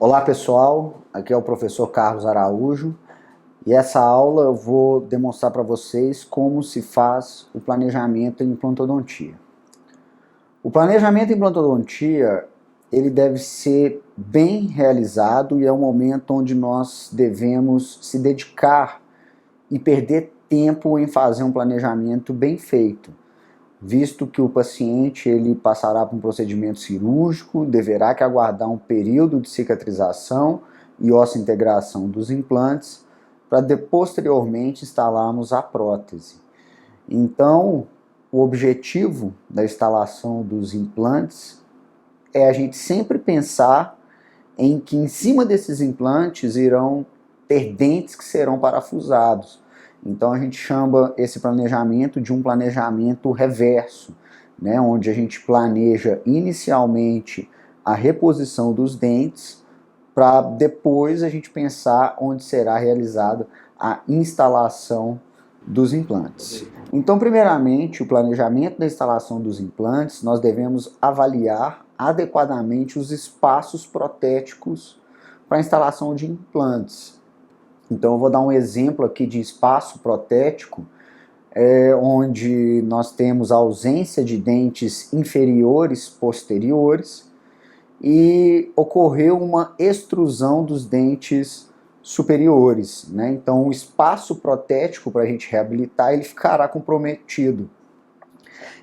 Olá pessoal, aqui é o professor Carlos Araújo e essa aula eu vou demonstrar para vocês como se faz o planejamento em implantodontia. O planejamento em implantodontia ele deve ser bem realizado e é um momento onde nós devemos se dedicar e perder tempo em fazer um planejamento bem feito, visto que o paciente ele passará por um procedimento cirúrgico, deverá que aguardar um período de cicatrização e osseointegração dos implantes para posteriormente instalarmos a prótese. Então, o objetivo da instalação dos implantes é a gente sempre pensar em que em cima desses implantes irão ter dentes que serão parafusados. Então a gente chama esse planejamento de um planejamento reverso, né, onde a gente planeja inicialmente a reposição dos dentes para depois a gente pensar onde será realizada a instalação dos implantes. Então, primeiramente, o planejamento da instalação dos implantes, nós devemos avaliar adequadamente os espaços protéticos para a instalação de implantes. Então, eu vou dar um exemplo aqui de espaço protético, onde nós temos a ausência de dentes inferiores posteriores e ocorreu uma extrusão dos dentes superiores, né? Então o espaço protético para a gente reabilitar ele ficará comprometido.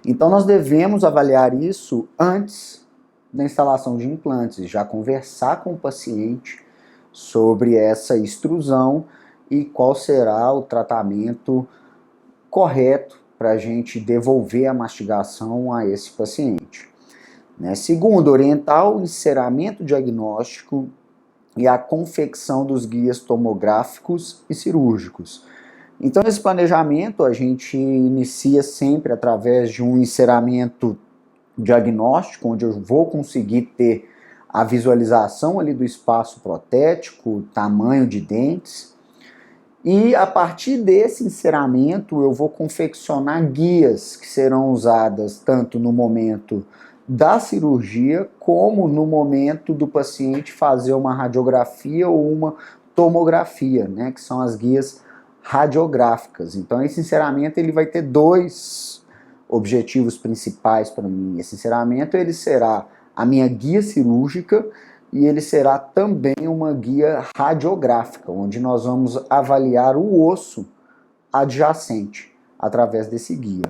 Então nós devemos avaliar isso antes da instalação de implantes, já conversar com o paciente sobre essa extrusão e qual será o tratamento correto para a gente devolver a mastigação a esse paciente. Segundo, orientar o enceramento diagnóstico e a confecção dos guias tomográficos e cirúrgicos. Então, esse planejamento a gente inicia sempre através de um enceramento diagnóstico, onde eu vou conseguir ter a visualização ali do espaço protético, tamanho de dentes, e a partir desse enceramento eu vou confeccionar guias que serão usadas tanto no momento da cirurgia, como no momento do paciente fazer uma radiografia ou uma tomografia, né, que são as guias radiográficas. Então esse enceramento ele vai ter dois objetivos principais para mim. Esse enceramento ele será a minha guia cirúrgica e ele será também uma guia radiográfica, onde nós vamos avaliar o osso adjacente através desse guia.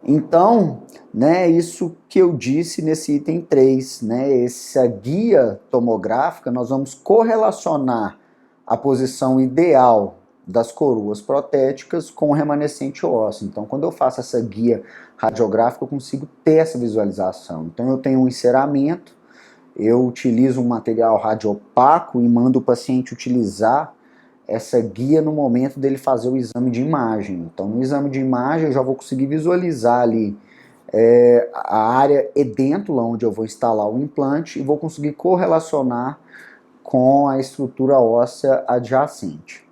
Então, isso que eu disse nesse item 3, essa guia tomográfica, nós vamos correlacionar a posição ideal das coroas protéticas com o remanescente ósseo. Então, quando eu faço essa guia radiográfica, eu consigo ter essa visualização. Então, eu tenho um enceramento, eu utilizo um material radiopaco e mando o paciente utilizar essa guia no momento dele fazer o exame de imagem. Então, no exame de imagem, eu já vou conseguir visualizar ali a área edêntula onde eu vou instalar o implante e vou conseguir correlacionar com a estrutura óssea adjacente.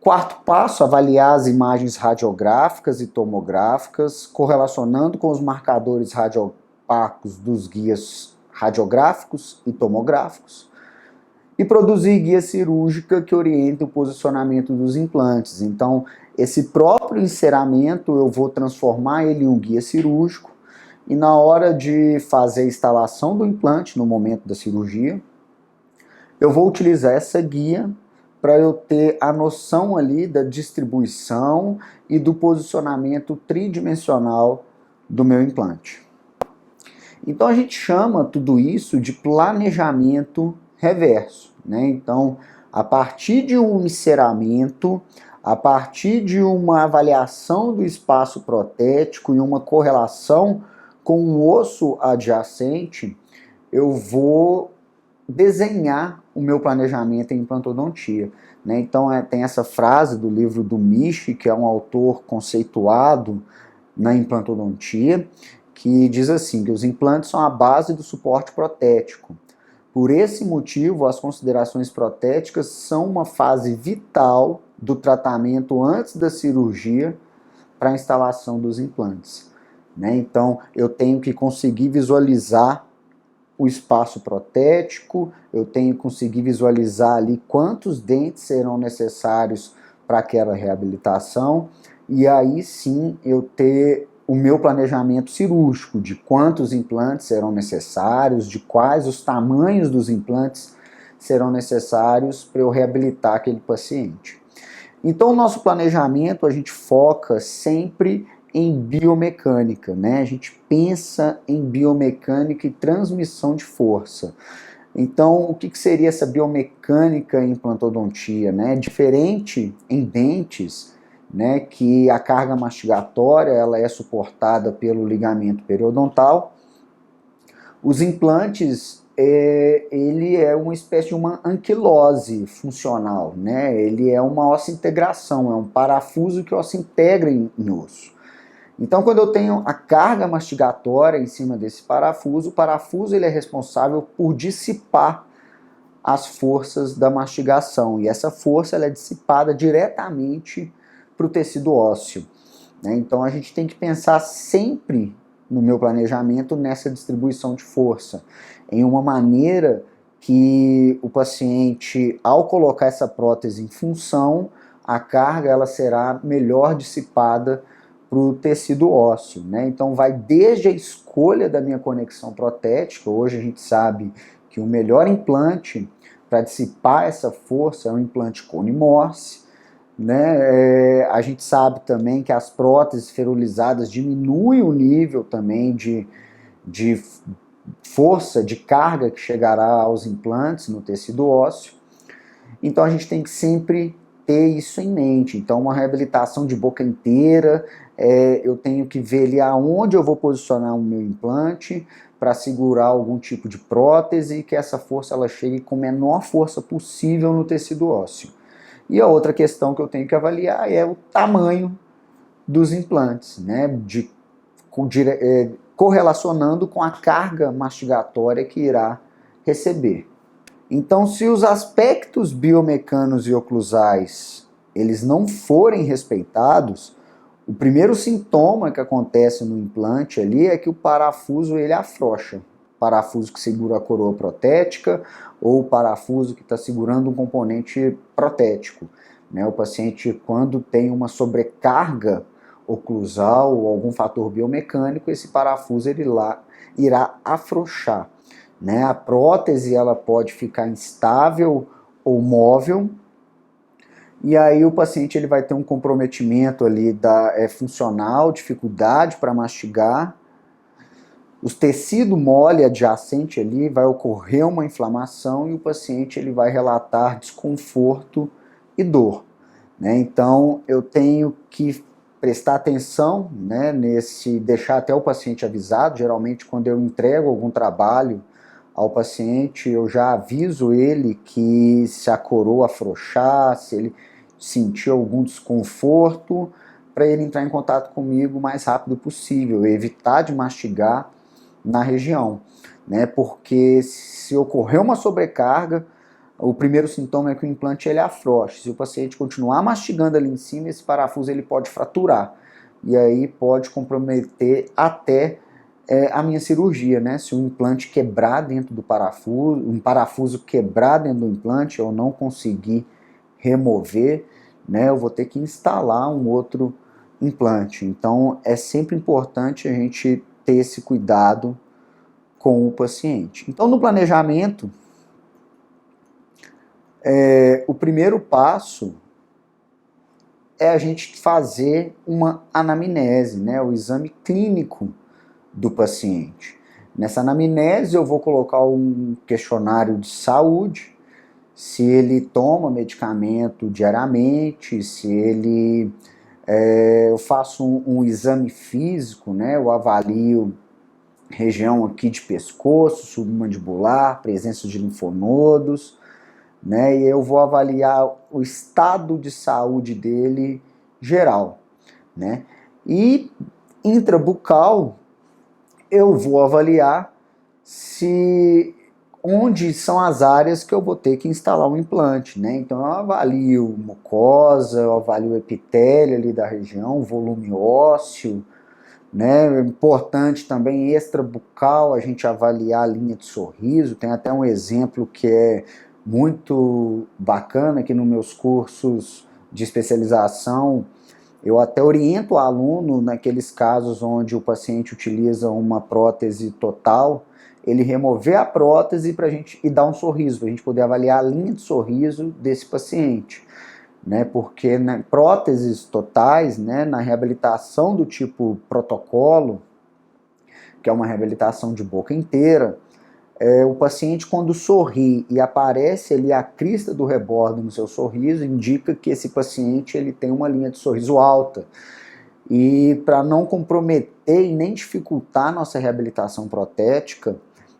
Quarto passo, avaliar as imagens radiográficas e tomográficas, correlacionando com os marcadores radiopacos dos guias radiográficos e tomográficos, e produzir guia cirúrgica que oriente o posicionamento dos implantes. Então, esse próprio enceramento eu vou transformar ele em um guia cirúrgico e na hora de fazer a instalação do implante, no momento da cirurgia, eu vou utilizar essa guia para eu ter a noção ali da distribuição e do posicionamento tridimensional do meu implante. Então a gente chama tudo isso de planejamento reverso, né? Então, a partir de um enceramento, a partir de uma avaliação do espaço protético e uma correlação com o osso adjacente, eu vou desenhar o meu planejamento em implantodontia, né? Então tem essa frase do livro do Misch, que é um autor conceituado na implantodontia, que diz assim, que os implantes são a base do suporte protético. Por esse motivo, as considerações protéticas são uma fase vital do tratamento antes da cirurgia para a instalação dos implantes, né? Então, eu tenho que conseguir visualizar o espaço protético, eu tenho que conseguir visualizar ali quantos dentes serão necessários para aquela reabilitação, e aí sim eu ter o meu planejamento cirúrgico, de quantos implantes serão necessários, de quais os tamanhos dos implantes serão necessários para eu reabilitar aquele paciente. Então, o nosso planejamento, a gente foca sempre em biomecânica, né? A gente pensa em biomecânica e transmissão de força. Então, o que seria essa biomecânica em implantodontia, né? Diferente em dentes, né, que a carga mastigatória ela é suportada pelo ligamento periodontal, os implantes, ele é uma espécie de uma anquilose funcional, né? Ele é uma osseointegração, é um parafuso que osseointegra em osso. Então, quando eu tenho a carga mastigatória em cima desse parafuso, o parafuso ele é responsável por dissipar as forças da mastigação, e essa força ela é dissipada diretamente para o tecido ósseo, né? Então, a gente tem que pensar sempre no meu planejamento nessa distribuição de força, em uma maneira que o paciente, ao colocar essa prótese em função, a carga ela será melhor dissipada para o tecido ósseo, né? Então vai desde a escolha da minha conexão protética. Hoje a gente sabe que o melhor implante para dissipar essa força é o implante Cone-Morse, né? A gente sabe também que as próteses ferulizadas diminuem o nível também de força, de carga que chegará aos implantes no tecido ósseo. Então a gente tem que sempre ter isso em mente. Então uma reabilitação de boca inteira, eu tenho que ver ali aonde eu vou posicionar o meu implante para segurar algum tipo de prótese e que essa força ela chegue com a menor força possível no tecido ósseo. E a outra questão que eu tenho que avaliar é o tamanho dos implantes, né, correlacionando com a carga mastigatória que irá receber. Então, se os aspectos biomecanos e oclusais eles não forem respeitados, o primeiro sintoma que acontece no implante ali é que o parafuso ele afrouxa. Parafuso que segura a coroa protética ou o parafuso que está segurando um componente protético, né? O paciente, quando tem uma sobrecarga oclusal ou algum fator biomecânico, esse parafuso ele irá afrouxar, né? A prótese ela pode ficar instável ou móvel, e aí o paciente ele vai ter um comprometimento ali funcional, dificuldade para mastigar. Os tecido mole adjacente ali vai ocorrer uma inflamação e o paciente ele vai relatar desconforto e dor, né? Então eu tenho que prestar atenção, né, deixar até o paciente avisado. Geralmente quando eu entrego algum trabalho ao paciente, eu já aviso ele que se a coroa afrouxar, se ele sentir algum desconforto, para ele entrar em contato comigo o mais rápido possível, evitar de mastigar na região, né? Porque se ocorrer uma sobrecarga, o primeiro sintoma é que o implante ele afrouxa. Se o paciente continuar mastigando ali em cima, esse parafuso ele pode fraturar e aí pode comprometer até a minha cirurgia, né? Se o implante quebrar dentro do parafuso, um parafuso quebrar dentro do implante, eu não conseguir remover, né? Eu vou ter que instalar um outro implante. Então é sempre importante a gente ter esse cuidado com o paciente. Então no planejamento, o primeiro passo é a gente fazer uma anamnese, né? O exame clínico do paciente. Nessa anamnese eu vou colocar um questionário de saúde, se ele toma medicamento diariamente, se ele... eu faço um exame físico, né? Eu avalio região aqui de pescoço, submandibular, presença de linfonodos, né? E eu vou avaliar o estado de saúde dele geral, né? E intrabucal eu vou avaliar onde são as áreas que eu vou ter que instalar um implante, né? Então eu avalio mucosa, eu avalio o epitélio ali da região, volume ósseo, né? É importante também extrabucal a gente avaliar a linha de sorriso. Tem até um exemplo que é muito bacana aqui nos meus cursos de especialização. Eu até oriento o aluno naqueles casos onde o paciente utiliza uma prótese total, ele remover a prótese para a gente e dar um sorriso, para a gente poder avaliar a linha de sorriso desse paciente, né? Porque próteses totais, né, na reabilitação do tipo protocolo, que é uma reabilitação de boca inteira, o paciente, quando sorri e aparece ali a crista do rebordo no seu sorriso, indica que esse paciente ele tem uma linha de sorriso alta. E para não comprometer e nem dificultar a nossa reabilitação protética,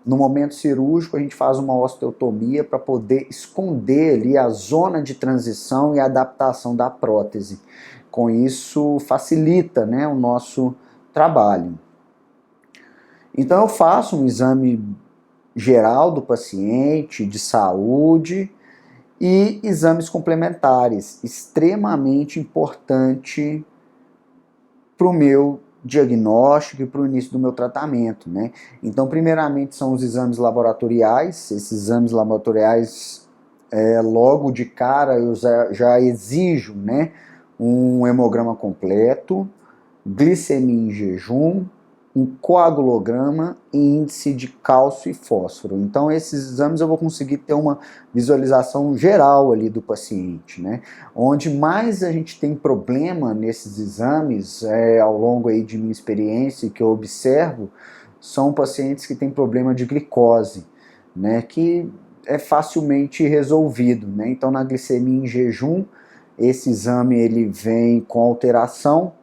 no momento cirúrgico a gente faz uma osteotomia para poder esconder ali a zona de transição e adaptação da prótese. Com isso facilita, né, o nosso trabalho. Então eu faço um exame geral do paciente, de saúde, e exames complementares, extremamente importante para o meu diagnóstico e para o início do meu tratamento, né? Então, primeiramente são os exames laboratoriais. Esses exames laboratoriais, logo de cara, eu já exijo, né, um hemograma completo, glicemia em jejum, um coagulograma e índice de cálcio e fósforo. Então esses exames eu vou conseguir ter uma visualização geral ali do paciente, né? Onde mais a gente tem problema nesses exames, ao longo aí de minha experiência que eu observo, são pacientes que têm problema de glicose, né? Que é facilmente resolvido, né? Então na glicemia em jejum, esse exame ele vem com alteração.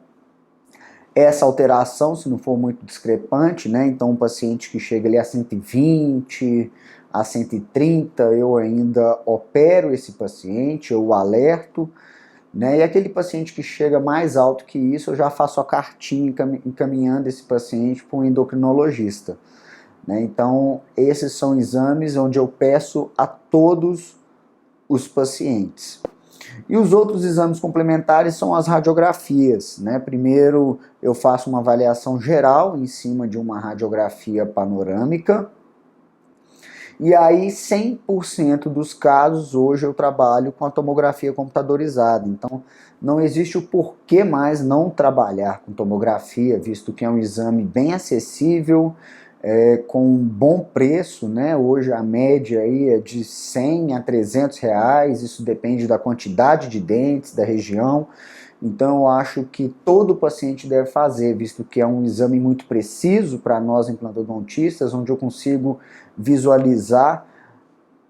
Essa alteração, se não for muito discrepante, né, então um paciente que chega ali a 120, a 130, eu ainda opero esse paciente, eu o alerto, né, e aquele paciente que chega mais alto que isso, eu já faço a cartinha encaminhando esse paciente para um endocrinologista, né. Então esses são exames onde eu peço a todos os pacientes. E os outros exames complementares são as radiografias, né? Primeiro eu faço uma avaliação geral em cima de uma radiografia panorâmica. E aí 100% dos casos hoje eu trabalho com a tomografia computadorizada. Então não existe o porquê mais não trabalhar com tomografia, visto que é um exame bem acessível, com um bom preço, né? Hoje a média aí é de 100 a 300 reais, isso depende da quantidade de dentes, da região. Então eu acho que todo paciente deve fazer, visto que é um exame muito preciso para nós implantodontistas, onde eu consigo visualizar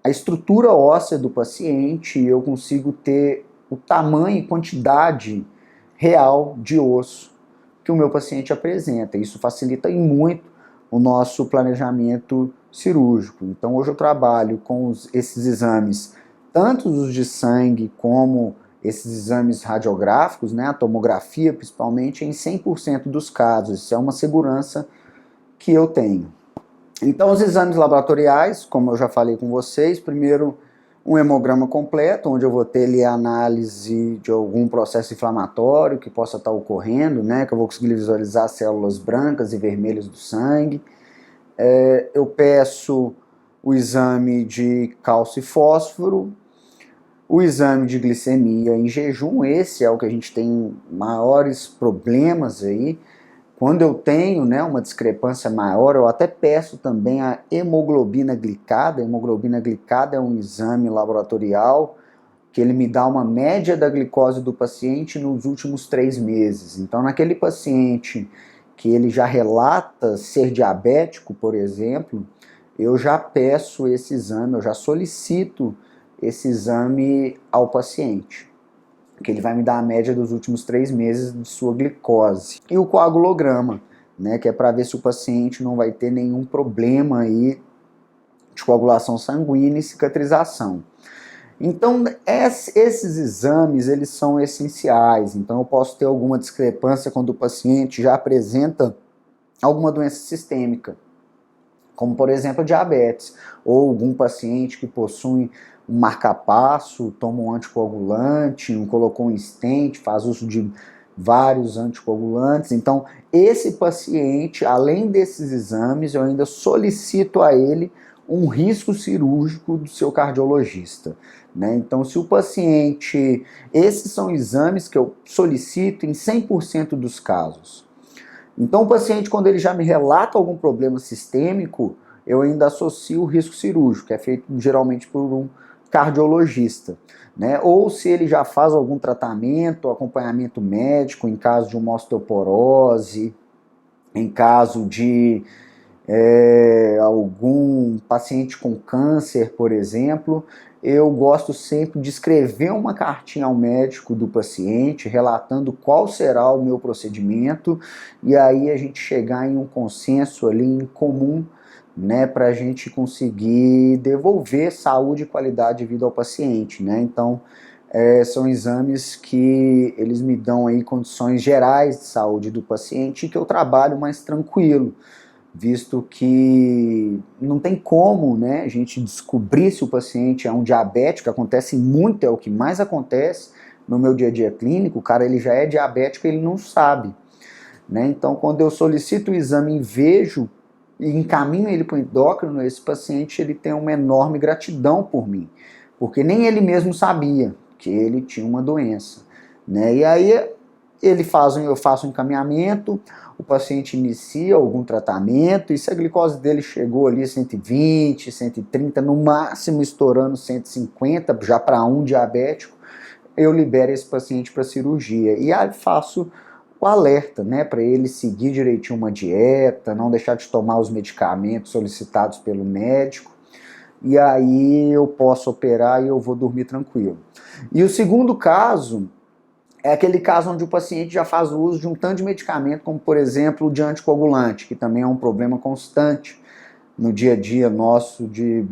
a estrutura óssea do paciente, eu consigo ter o tamanho e quantidade real de osso que o meu paciente apresenta. Isso facilita muito o nosso planejamento cirúrgico. Então hoje eu trabalho com esses exames, tanto os de sangue como esses exames radiográficos, né, a tomografia principalmente, em 100% dos casos. Isso é uma segurança que eu tenho. Então os exames laboratoriais, como eu já falei com vocês, primeiro um hemograma completo, onde eu vou ter ali a análise de algum processo inflamatório que possa estar ocorrendo, né, que eu vou conseguir visualizar células brancas e vermelhas do sangue. Eu peço o exame de cálcio e fósforo, o exame de glicemia em jejum. Esse é o que a gente tem maiores problemas aí. Quando eu tenho, né, uma discrepância maior, eu até peço também a hemoglobina glicada. A hemoglobina glicada é um exame laboratorial que ele me dá uma média da glicose do paciente nos últimos 3 meses. Então, naquele paciente que ele já relata ser diabético, por exemplo, eu já peço esse exame, eu já solicito esse exame ao paciente, que ele vai me dar a média dos últimos 3 meses de sua glicose. E o coagulograma, né, que é para ver se o paciente não vai ter nenhum problema aí de coagulação sanguínea e cicatrização. Então esses exames eles são essenciais. Então eu posso ter alguma discrepância quando o paciente já apresenta alguma doença sistêmica, como por exemplo a diabetes, ou algum paciente que possui um marcapasso, toma um anticoagulante, colocou um stent, faz uso de vários anticoagulantes. Então, esse paciente, além desses exames, eu ainda solicito a ele um risco cirúrgico do seu cardiologista, né? Então, se o paciente... Esses são exames que eu solicito em 100% dos casos. Então, o paciente, quando ele já me relata algum problema sistêmico, eu ainda associo o risco cirúrgico, que é feito geralmente por um cardiologista, né? Ou se ele já faz algum tratamento, acompanhamento médico, em caso de uma osteoporose, em caso de algum paciente com câncer, por exemplo, eu gosto sempre de escrever uma cartinha ao médico do paciente, relatando qual será o meu procedimento, e aí a gente chegar em um consenso ali em comum, né, para a gente conseguir devolver saúde e qualidade de vida ao paciente, né? Então, são exames que eles me dão aí condições gerais de saúde do paciente e que eu trabalho mais tranquilo, visto que não tem como, né, a gente descobrir se o paciente é um diabético, acontece muito, é o que mais acontece no meu dia a dia clínico, o cara ele já é diabético e ele não sabe, né? Então, quando eu solicito o exame e vejo e encaminho ele para o endócrino, esse paciente ele tem uma enorme gratidão por mim, porque nem ele mesmo sabia que ele tinha uma doença, né? E aí eu faço um encaminhamento, o paciente inicia algum tratamento, e se a glicose dele chegou ali 120, 130, no máximo estourando 150, já para um diabético, eu libero esse paciente para cirurgia. E aí faço o alerta, né, para ele seguir direitinho uma dieta, não deixar de tomar os medicamentos solicitados pelo médico, e aí eu posso operar e eu vou dormir tranquilo. E o segundo caso é aquele caso onde o paciente já faz uso de um tanto de medicamento, como por exemplo o de anticoagulante, que também é um problema constante no dia a dia nosso de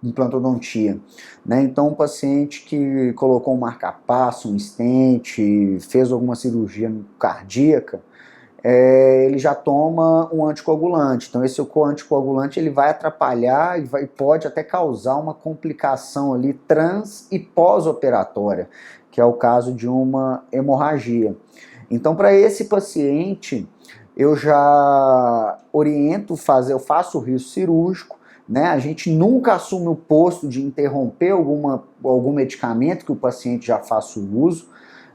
implantodontia, né? Então, um paciente que colocou um marca-passo, um stent, fez alguma cirurgia cardíaca, ele já toma um anticoagulante. Então, esse anticoagulante ele vai atrapalhar e pode até causar uma complicação ali trans e pós-operatória, que é o caso de uma hemorragia. Então, para esse paciente, eu já oriento eu faço o risco cirúrgico, né? A gente nunca assume o posto de interromper algum medicamento que o paciente já faça o uso,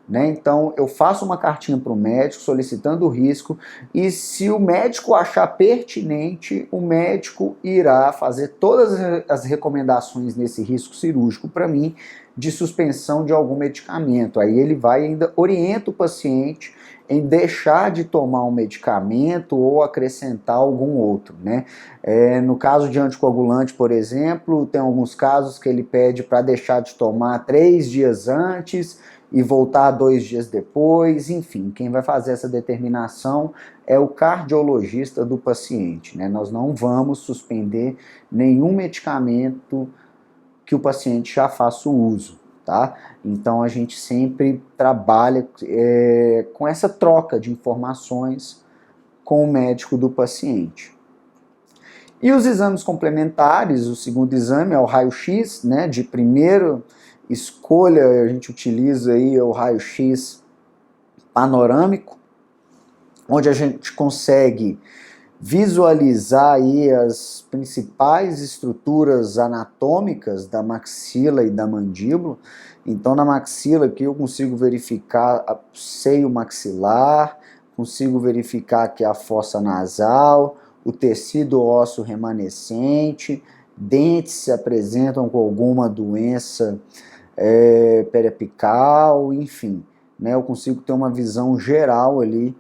né? Então, eu faço uma cartinha para o médico solicitando o risco, e se o médico achar pertinente, o médico irá fazer todas as recomendações nesse risco cirúrgico para mim de suspensão de algum medicamento. Aí ele vai e ainda orienta o paciente em deixar de tomar um medicamento ou acrescentar algum outro, né? No caso de anticoagulante, por exemplo, tem alguns casos que ele pede para deixar de tomar 3 dias antes e voltar 2 dias depois. Enfim, quem vai fazer essa determinação é o cardiologista do paciente, né? Nós não vamos suspender nenhum medicamento que o paciente já faça o uso, tá? Então a gente sempre trabalha com essa troca de informações com o médico do paciente. E os exames complementares, o segundo exame é o raio-x, né? De primeira escolha, a gente utiliza aí o raio-x panorâmico, onde a gente consegue visualizar aí as principais estruturas anatômicas da maxila e da mandíbula. Então, na maxila aqui eu consigo verificar o seio maxilar, consigo verificar aqui a fossa nasal, o tecido ósseo remanescente, dentes se apresentam com alguma doença periapical, enfim, né? Eu consigo ter uma visão geral ali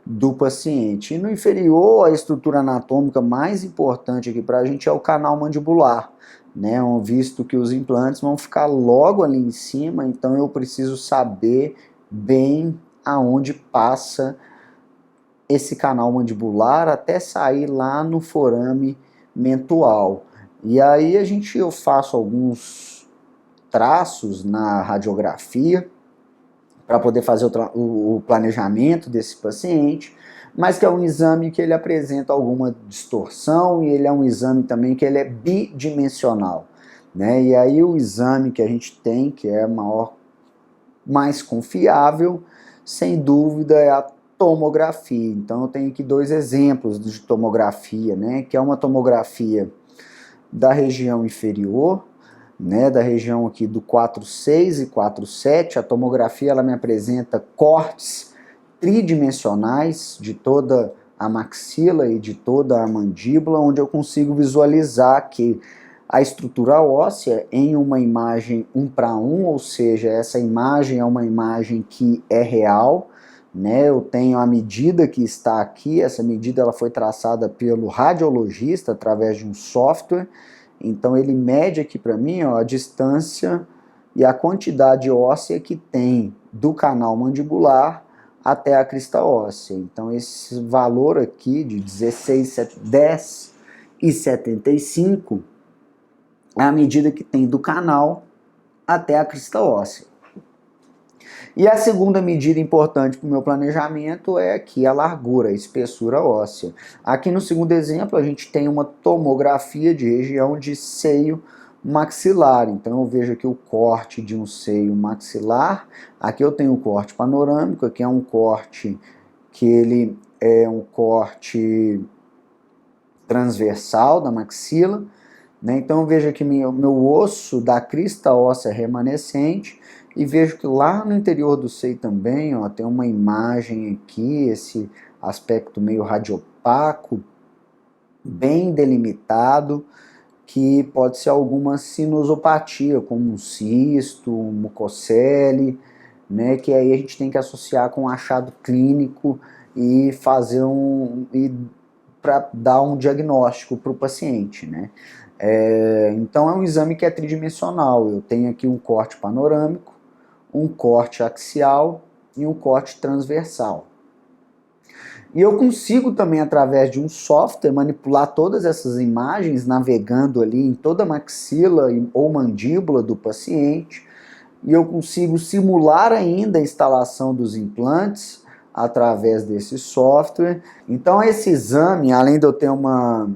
do paciente. E no inferior, a estrutura anatômica mais importante aqui para a gente é o canal mandibular, né? Visto que os implantes vão ficar logo ali em cima, então eu preciso saber bem aonde passa esse canal mandibular até sair lá no forame mentual. E aí eu faço alguns traços na radiografia para poder fazer o planejamento desse paciente, mas que é um exame que ele apresenta alguma distorção, e ele é um exame também que ele é bidimensional, né? E aí o exame que a gente tem, que é mais confiável, sem dúvida, é a tomografia. Então eu tenho aqui dois exemplos de tomografia, né, que é uma tomografia da região inferior, né, da região aqui do 4.6 e 4.7. A tomografia ela me apresenta cortes tridimensionais de toda a maxila e de toda a mandíbula, onde eu consigo visualizar que a estrutura óssea em uma imagem 1:1, ou seja, essa imagem é uma imagem que é real, né? Eu tenho a medida que está aqui, essa medida ela foi traçada pelo radiologista através de um software, então ele mede aqui para mim, ó, a distância e a quantidade óssea que tem do canal mandibular até a crista óssea. Então esse valor aqui de 10,75 é a medida que tem do canal até a crista óssea. E a segunda medida importante para o meu planejamento é aqui a largura, a espessura óssea. Aqui no segundo exemplo a gente tem uma tomografia de região de seio maxilar. Então eu vejo aqui o corte de um seio maxilar, aqui eu tenho o corte panorâmico, aqui é um corte que ele é um corte transversal da maxila, né? Então eu vejo aqui meu osso da crista óssea remanescente e vejo que lá no interior do seio também, ó, tem uma imagem aqui, esse aspecto meio radiopaco, bem delimitado, que pode ser alguma sinusopatia, como um cisto, um mucocele, né, que aí a gente tem que associar com um achado clínico e fazer para dar um diagnóstico para o paciente, né. Então é um exame que é tridimensional. Eu tenho aqui um corte panorâmico, um corte axial e um corte transversal. E eu consigo também, através de um software, manipular todas essas imagens, navegando ali em toda a maxila ou mandíbula do paciente, e eu consigo simular ainda a instalação dos implantes através desse software. Então esse exame, além de eu ter uma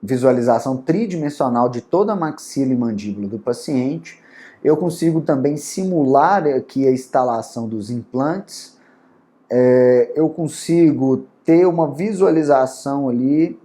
visualização tridimensional de toda a maxila e mandíbula do paciente, eu consigo também simular aqui a instalação dos implantes, eu consigo ter uma visualização ali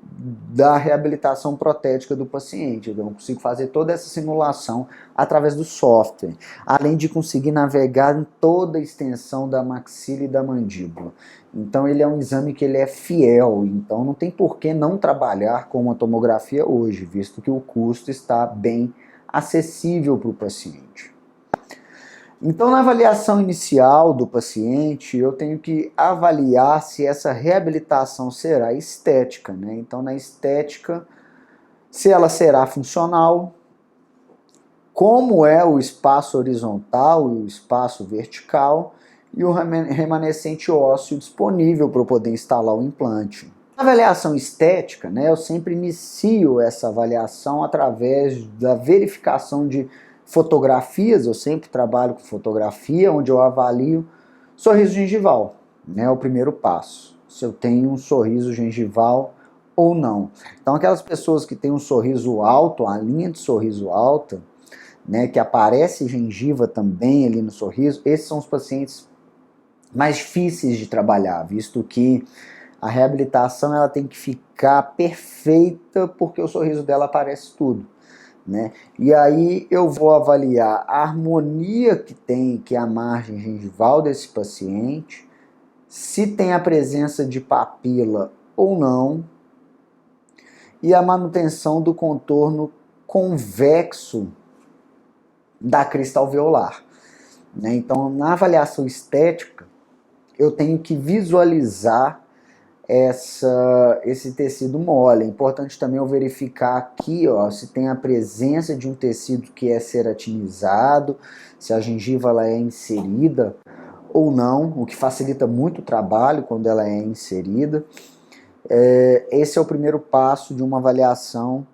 da reabilitação protética do paciente. Então, eu consigo fazer toda essa simulação através do software, além de conseguir navegar em toda a extensão da maxila e da mandíbula. Então ele é um exame que ele é fiel, então não tem por que não trabalhar com uma tomografia hoje, visto que o custo está bem acessível para o paciente. Então, na avaliação inicial do paciente, eu tenho que avaliar se essa reabilitação será estética, né? Então, na estética, se ela será funcional, como é o espaço horizontal e o espaço vertical e o remanescente ósseo disponível para eu poder instalar o implante. Na avaliação estética, né, eu sempre inicio essa avaliação através da verificação de fotografias. Eu sempre trabalho com fotografia, onde eu avalio sorriso gengival, né, é o primeiro passo, se eu tenho um sorriso gengival ou não. Então aquelas pessoas que têm um sorriso alto, a linha de sorriso alta, né, que aparece gengiva também ali no sorriso, esses são os pacientes mais difíceis de trabalhar, visto que a reabilitação ela tem que ficar perfeita, porque o sorriso dela aparece tudo, né? E aí eu vou avaliar a harmonia que tem, que é a margem gengival desse paciente, se tem a presença de papila ou não, e a manutenção do contorno convexo da crista alveolar, né? Então, na avaliação estética, eu tenho que visualizar esse tecido mole. É importante também eu verificar aqui, ó, se tem a presença de um tecido que é ceratinizado, se a gengiva ela é inserida ou não, o que facilita muito o trabalho quando ela é inserida. Esse é o primeiro passo de uma avaliação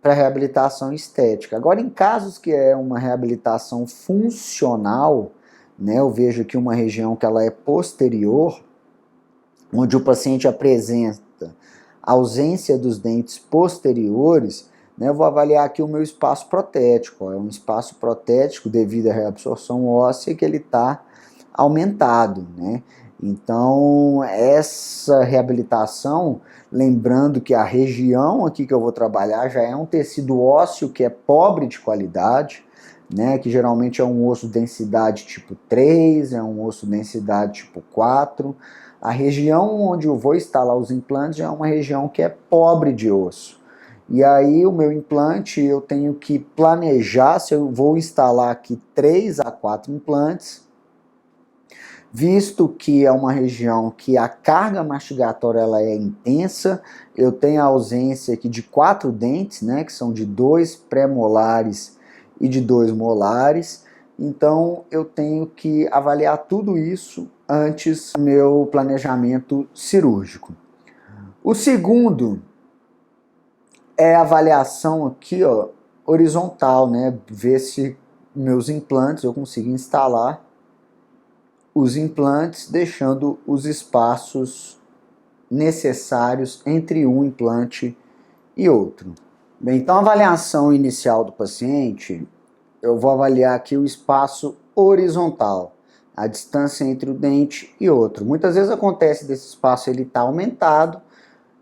para reabilitação estética. Agora, em casos que é uma reabilitação funcional, né, eu vejo aqui uma região que ela é posterior, onde o paciente apresenta ausência dos dentes posteriores, né, eu vou avaliar aqui o meu espaço protético. Ó, é um espaço protético devido à reabsorção óssea que ele está aumentado, né? Então, essa reabilitação, lembrando que a região aqui que eu vou trabalhar já é um tecido ósseo que é pobre de qualidade, né, que geralmente é um osso densidade tipo 3, é um osso densidade tipo 4. A região onde eu vou instalar os implantes já é uma região que é pobre de osso. E aí o meu implante eu tenho que planejar se eu vou instalar aqui 3 a 4 implantes, visto que é uma região que a carga mastigatória ela é intensa, eu tenho a ausência aqui de 4 dentes, né, que são de 2 pré-molares e de 2 molares, então eu tenho que avaliar tudo isso antes do meu planejamento cirúrgico. O segundo é a avaliação aqui, ó, horizontal, né, ver se meus implantes eu consigo instalar os implantes, deixando os espaços necessários entre um implante e outro. Bem, então a avaliação inicial do paciente, eu vou avaliar aqui o espaço horizontal, a distância entre o dente e outro. Muitas vezes acontece desse espaço ele estar aumentado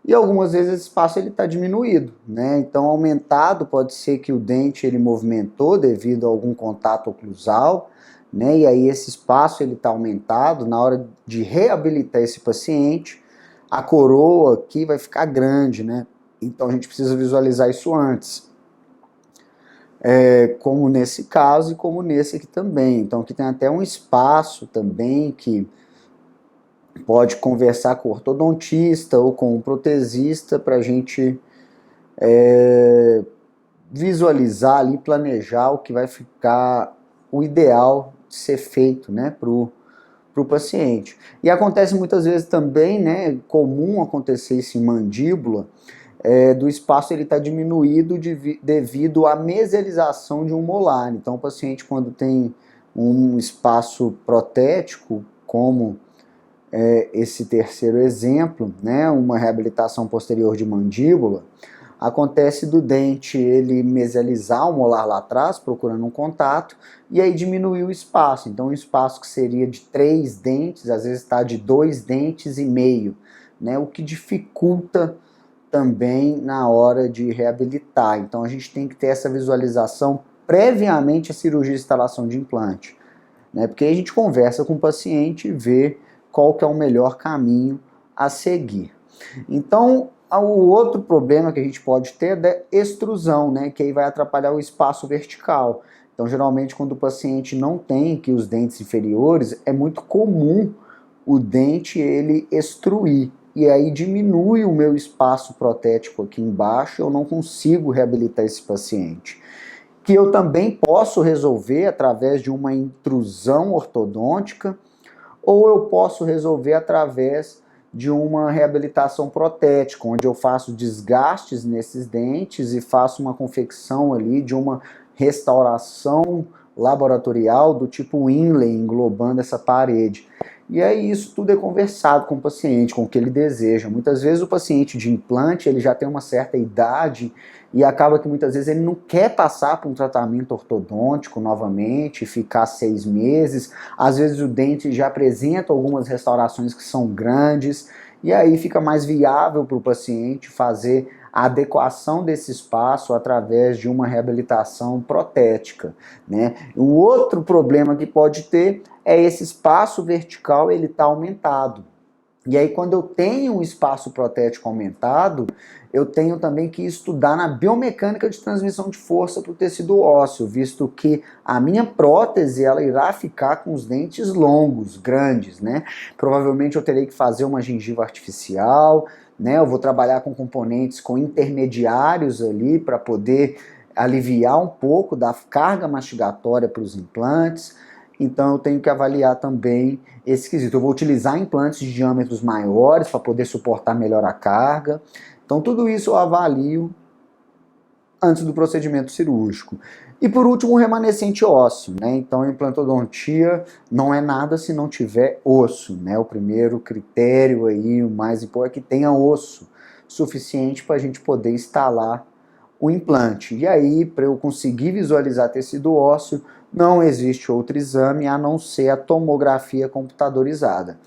e algumas vezes esse espaço ele está diminuído, né? Então aumentado pode ser que o dente ele movimentou devido a algum contato oclusal, né? E aí esse espaço ele está aumentado. Na hora de reabilitar esse paciente, a coroa aqui vai ficar grande, né? Então a gente precisa visualizar isso antes. Como nesse caso e como nesse aqui também. Então aqui tem até um espaço também que pode conversar com o ortodontista ou com o protesista para a gente visualizar ali, planejar o que vai ficar o ideal de ser feito, né, para o paciente. E acontece muitas vezes também, né, comum acontecer isso em mandíbula, do espaço ele está diminuído devido à mesialização de um molar. Então o paciente, quando tem um espaço protético, como esse terceiro exemplo, né, uma reabilitação posterior de mandíbula, acontece do dente ele mesializar o molar lá atrás, procurando um contato, e aí diminuir o espaço. Então, um espaço que seria de 3 dentes, às vezes está de 2 dentes e meio, né, o que dificulta também na hora de reabilitar. Então, a gente tem que ter essa visualização previamente à cirurgia de instalação de implante, né, porque aí a gente conversa com o paciente e vê qual que é o melhor caminho a seguir. Então, o outro problema que a gente pode ter é da extrusão, né, que aí vai atrapalhar o espaço vertical. Então, geralmente, quando o paciente não tem aqui os dentes inferiores, é muito comum o dente ele extruir, e aí diminui o meu espaço protético aqui embaixo, eu não consigo reabilitar esse paciente. Que eu também posso resolver através de uma intrusão ortodôntica, ou eu posso resolver através de uma reabilitação protética, onde eu faço desgastes nesses dentes e faço uma confecção ali de uma restauração laboratorial do tipo Inlay, englobando essa parede. E aí isso tudo é conversado com o paciente, com o que ele deseja. Muitas vezes o paciente de implante, ele já tem uma certa idade e acaba que muitas vezes ele não quer passar por um tratamento ortodôntico novamente, ficar 6 meses. Às vezes o dente já apresenta algumas restaurações que são grandes, e aí fica mais viável para o paciente fazer a adequação desse espaço através de uma reabilitação protética, né? O outro problema que pode ter é esse espaço vertical, ele está aumentado. E aí, quando eu tenho um espaço protético aumentado, eu tenho também que estudar na biomecânica de transmissão de força para o tecido ósseo, visto que a minha prótese ela irá ficar com os dentes longos, grandes, né? Provavelmente eu terei que fazer uma gengiva artificial, né? Eu vou trabalhar com componentes, com intermediários ali para poder aliviar um pouco da carga mastigatória para os implantes. Então eu tenho que avaliar também esse quesito. Eu vou utilizar implantes de diâmetros maiores para poder suportar melhor a carga. Então tudo isso eu avalio antes do procedimento cirúrgico. E por último, o remanescente ósseo, né? Então a implantodontia não é nada se não tiver osso, né? O primeiro critério aí, o mais importante, é que tenha osso suficiente para a gente poder instalar o implante. E aí, para eu conseguir visualizar tecido ósseo, não existe outro exame a não ser a tomografia computadorizada.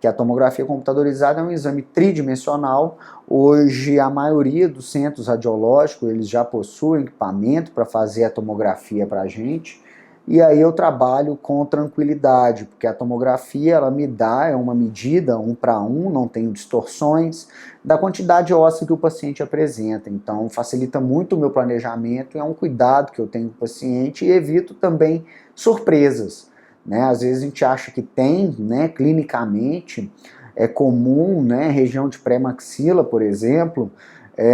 Que a tomografia computadorizada é um exame tridimensional. Hoje, a maioria dos centros radiológicos, eles já possuem equipamento para fazer a tomografia para a gente. E aí eu trabalho com tranquilidade, porque a tomografia, ela me dá, é uma medida 1:1, não tenho distorções, da quantidade óssea que o paciente apresenta. Então, facilita muito o meu planejamento, é um cuidado que eu tenho com o paciente e evito também surpresas. Né? Às vezes a gente acha que tem, né, clinicamente, é comum, né, região de pré-maxila, por exemplo,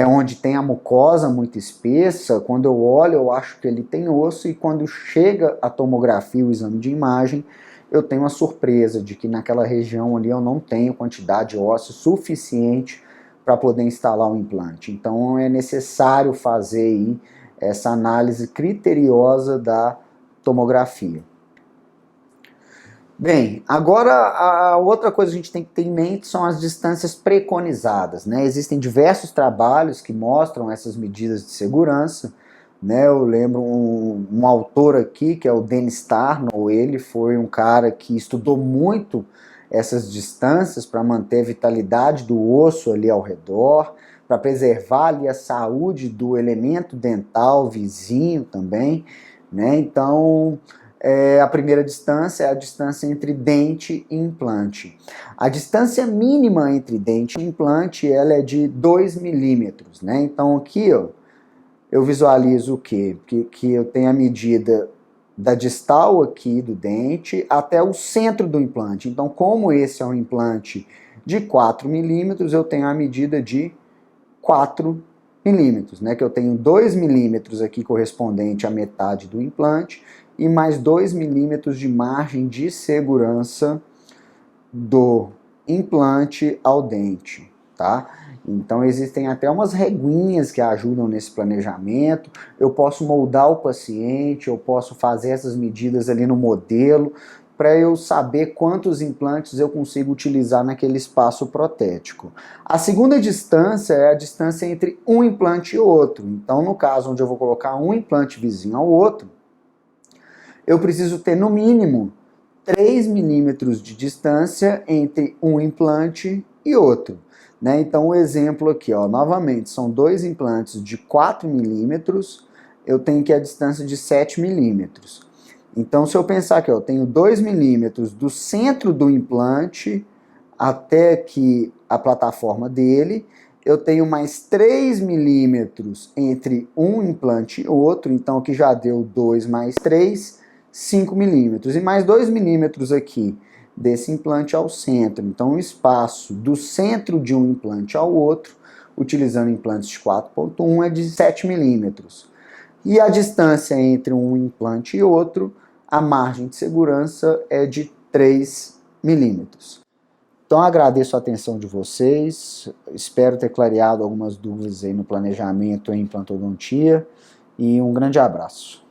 onde tem a mucosa muito espessa, quando eu olho eu acho que ele tem osso e quando chega a tomografia, o exame de imagem, eu tenho uma surpresa de que naquela região ali eu não tenho quantidade óssea suficiente para poder instalar o implante. Então é necessário fazer aí essa análise criteriosa da tomografia. Bem, agora a outra coisa que a gente tem que ter em mente são as distâncias preconizadas, né? Existem diversos trabalhos que mostram essas medidas de segurança, né? Eu lembro um autor aqui, que é o Dennis Tarnow, ele foi um cara que estudou muito essas distâncias para manter a vitalidade do osso ali ao redor, para preservar ali a saúde do elemento dental vizinho também, né? Então, a primeira distância é a distância entre dente e implante. A distância mínima entre dente e implante, ela é de 2 milímetros, né? Então aqui, ó, eu visualizo o quê? Que eu tenho a medida da distal aqui do dente até o centro do implante. Então, como esse é um implante de 4 milímetros, eu tenho a medida de 4 milímetros, né? Que eu tenho 2 milímetros aqui correspondente à metade do implante e mais 2 milímetros de margem de segurança do implante ao dente, tá? Então existem até umas reguinhas que ajudam nesse planejamento. Eu posso moldar o paciente, eu posso fazer essas medidas ali no modelo para eu saber quantos implantes eu consigo utilizar naquele espaço protético. A segunda distância é a distância entre um implante e outro. Então, no caso onde eu vou colocar um implante vizinho ao outro, eu preciso ter no mínimo 3 milímetros de distância entre um implante e outro. Né? Então o exemplo aqui, ó, novamente, são dois implantes de 4 milímetros, eu tenho que a distância de 7 milímetros. Então se eu pensar que eu tenho 2 milímetros do centro do implante até aqui a plataforma dele, eu tenho mais 3 milímetros entre um implante e outro, então aqui já deu 2 mais 3, 5 milímetros. E mais 2 milímetros aqui desse implante ao centro. Então o espaço do centro de um implante ao outro, utilizando implantes de 4.1, é de 7 milímetros. E a distância entre um implante e outro, a margem de segurança é de 3 milímetros. Então agradeço a atenção de vocês, espero ter clareado algumas dúvidas aí no planejamento em implantodontia e um grande abraço.